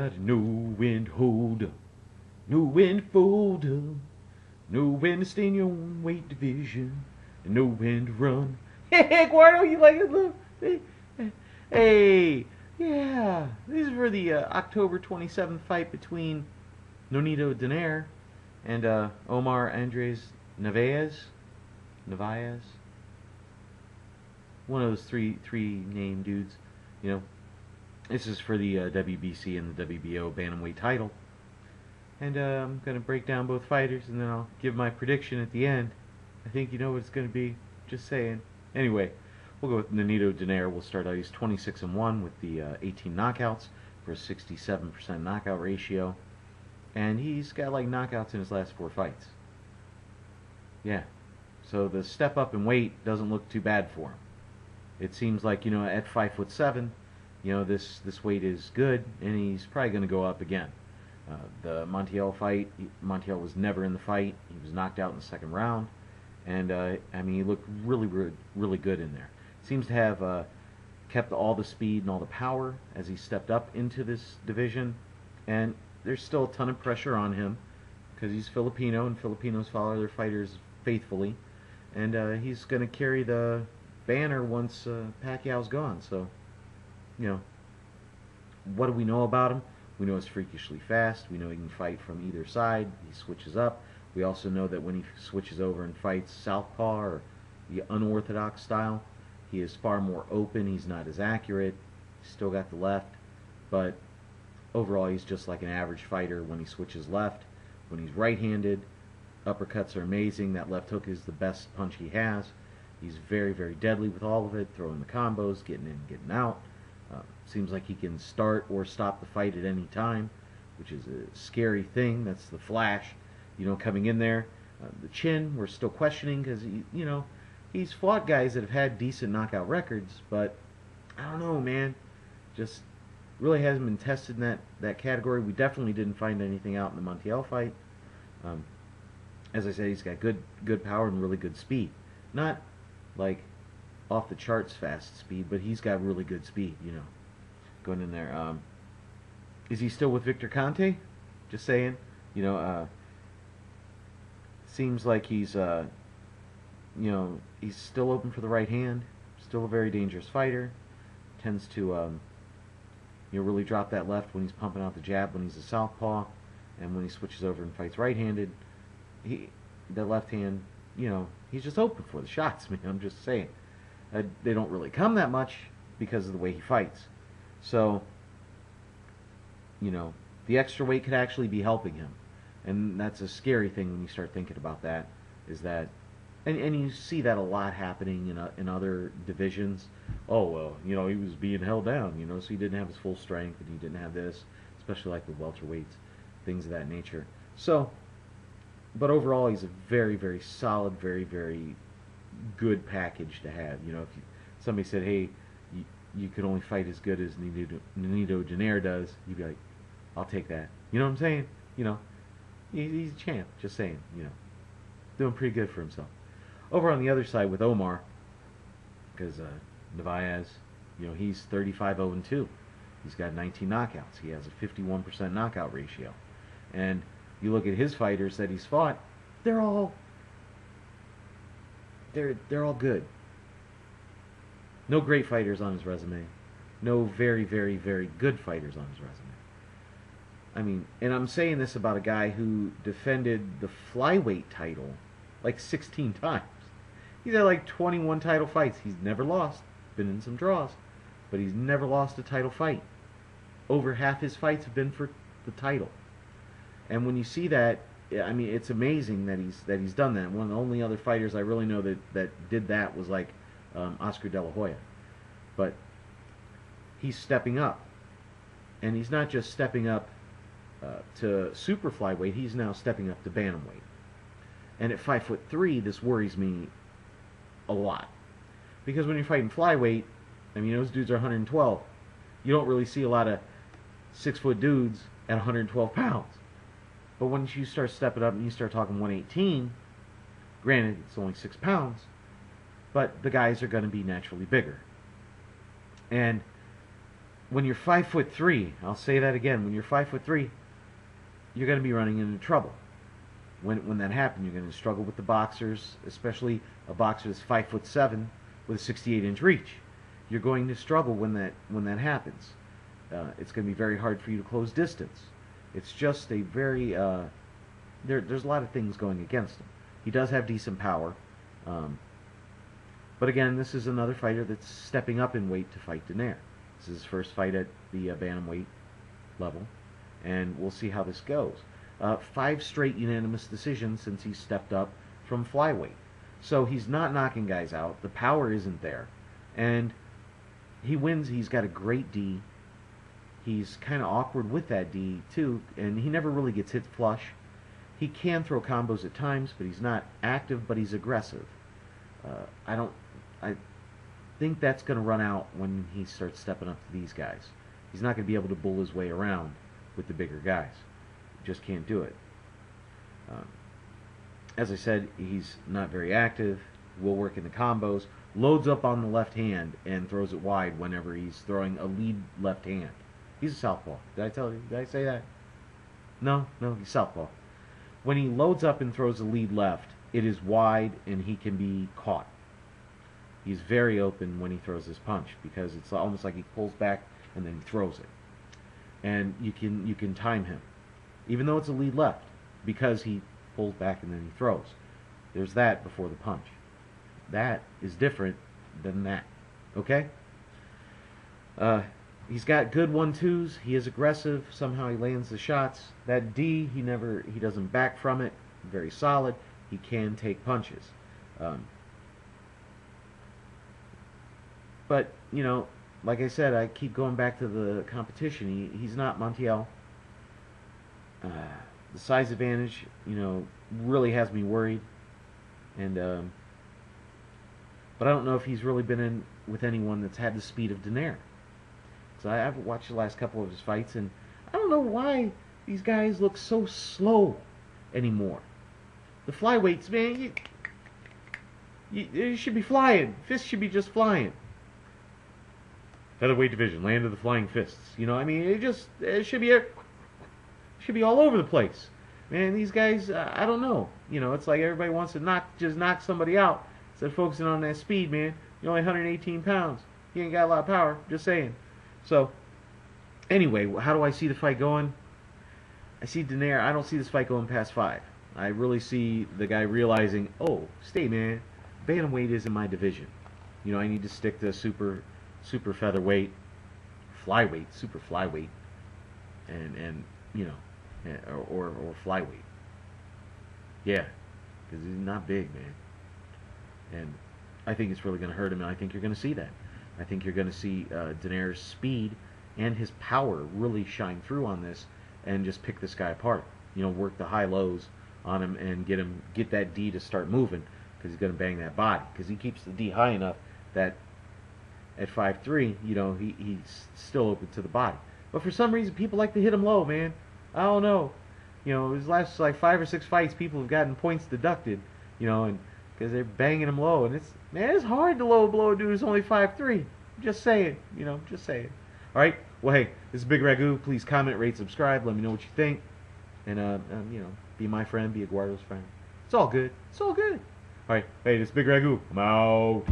No wind hold up, no wind fold up, no wind to stay in your own weight division, and no wind to run. Hey, Eduardo, you like it? Look, hey, yeah, this is for the October 27th fight between Nonito Donaire and Omar Andres Navaez, one of those three name dudes, you know. This is for the WBC and the WBO Bantamweight title. And I'm going to break down both fighters, and then I'll give my prediction at the end. I think you know what it's going to be. Just saying. Anyway, we'll go with Nonito Donaire. We'll start out. He's 26-1 with the 18 knockouts for a 67% knockout ratio. And he's got like knockouts in his last 4 fights. Yeah. So the step up in weight doesn't look too bad for him. It seems like, you know, at 5'7", you know, this weight is good, and he's probably going to go up again. The Montiel fight, Montiel was never in the fight. He was knocked out in the second round, and I mean, he looked really good in there. Seems to have kept all the speed and all the power as he stepped up into this division, and there's still a ton of pressure on him because he's Filipino, and Filipinos follow their fighters faithfully, and he's going to carry the banner once Pacquiao's gone. So, you know, what do we know about him? We know he's freakishly fast. We know he can fight from either side. He switches up. We also know that when he switches over and fights southpaw or the unorthodox style, he is far more open. He's not as accurate. He's still got the left, but overall he's just like an average fighter when he switches left. When he's right-handed, uppercuts are amazing. That left hook is the best punch he has. He's very deadly with all of it, throwing the combos, getting in, getting out. Seems like he can start or stop the fight at any time, which is a scary thing. That's the flash, you know, coming in there. The chin, we're still questioning because, you know, he's fought guys that have had decent knockout records, but I don't know, man. Just really hasn't been tested in that category. We definitely didn't find anything out in the Montiel fight. As I said, he's got good power and really good speed. Not like off the charts fast speed, but he's got really good speed, you know, going in there. Is he still with Victor Conte? Just saying, you know, seems like he's, you know, he's still open for the right hand, still a very dangerous fighter, tends to, you know, really drop that left when he's pumping out the jab when he's a southpaw, and when he switches over and fights right-handed, the left hand, you know, he's just open for the shots, man, I'm just saying. They don't really come that much because of the way he fights. So, you know, the extra weight could actually be helping him. And that's a scary thing when you start thinking about that, is that, and you see that a lot happening in other divisions. Oh, well, you know, he was being held down, you know, so he didn't have his full strength, and he didn't have this, especially like with welterweights, things of that nature. So, but overall, he's a very solid, very good package to have. You know, if somebody said, hey, you could only fight as good as Nonito Donaire does, you'd be like, I'll take that. You know what I'm saying? You know, he's a champ, just saying, you know, doing pretty good for himself. Over on the other side with Omar, because Navaez, you know, he's 35-0-2. He's got 19 knockouts. He has a 51% knockout ratio. And you look at his fighters that he's fought, they're all good. No great fighters on his resume. No very good fighters on his resume. I mean, and I'm saying this about a guy who defended the flyweight title like 16 times. He's had like 21 title fights. He's never lost. Been in some draws, but he's never lost a title fight. Over half his fights have been for the title. And when you see that, I mean, it's amazing that he's done that. One of the only other fighters I really know that did that was like Oscar De La Hoya. But he's stepping up, and he's not just stepping up to super flyweight. He's now stepping up to bantamweight. And at 5'3", this worries me a lot, because when you're fighting flyweight, I mean, those dudes are 112. You don't really see a lot of 6-foot dudes at 112 pounds. But once you start stepping up and you start talking 118, granted it's only 6 pounds, but the guys are going to be naturally bigger. And when you're 5'3", I'll say that again. When you're 5'3", you're going to be running into trouble. When that happens, you're going to struggle with the boxers, especially a boxer that's 5'7" with a 68-inch reach. You're going to struggle when that happens. It's going to be very hard for you to close distance. It's just a very there's a lot of things going against him. He does have decent power, but again, this is another fighter that's stepping up in weight to fight Donaire. This is his first fight at the bantamweight level, and we'll see how this goes. 5 straight unanimous decisions since he stepped up from flyweight. So he's not knocking guys out. The power isn't there, and he wins. He's got a great D. He's kind of awkward with that D too, and he never really gets hit flush. He can throw combos at times, but he's not active, but he's aggressive. I think that's going to run out when he starts stepping up to these guys. He's not going to be able to bull his way around with the bigger guys. He just can't do it. As I said, he's not very active. Will work in the combos. Loads up on the left hand and throws it wide whenever he's throwing a lead left hand. He's a southpaw. Did I tell you? Did I say that? No, he's southpaw. When he loads up and throws a lead left, it is wide and he can be caught. He's very open when he throws his punch because it's almost like he pulls back and then he throws it. And you can time him, even though it's a lead left, because he pulls back and then he throws. There's that before the punch. That is different than that. Okay? He's got good 1-2s. He is aggressive. Somehow he lands the shots. That D, he doesn't back from it. Very solid. He can take punches. But, you know, like I said, I keep going back to the competition. He's not Montiel. The size advantage, you know, really has me worried. And but I don't know if he's really been in with anyone that's had the speed of Donaire. So I've watched the last couple of his fights, and I don't know why these guys look so slow anymore. The flyweights, man, you should be flying. Fists should be just flying. Featherweight division, land of the flying fists. You know, I mean, it should be all over the place. Man, these guys, I don't know. You know, it's like everybody wants to just knock somebody out instead of focusing on that speed, man. You're only 118 pounds. You ain't got a lot of power. Just saying. So, anyway, how do I see the fight going? I see Donaire. I don't see this fight going past 5. I really see the guy realizing, oh, stay, man. Bantamweight isn't my division. You know, I need to stick to super featherweight, flyweight, super flyweight, and you know, or flyweight. Yeah, because he's not big, man. And I think it's really going to hurt him, and I think you're going to see that. I think you're going to see Donaire's speed and his power really shine through on this and just pick this guy apart. You know, work the high lows on him and get that D to start moving because he's going to bang that body because he keeps the D high enough that at 5'3", you know, he's still open to the body. But for some reason, people like to hit him low, man. I don't know. You know, his last like 5 or 6 fights, people have gotten points deducted, you know, and because they're banging him low, and it's hard to low blow a dude who's only 5'3". Just saying, you know, just saying. All right. Well, hey, this is Bigragu. Please comment, rate, subscribe. Let me know what you think, and you know, be my friend, be Eduardo's friend. It's all good. It's all good. All right. Hey, this is Bigragu. I'm out.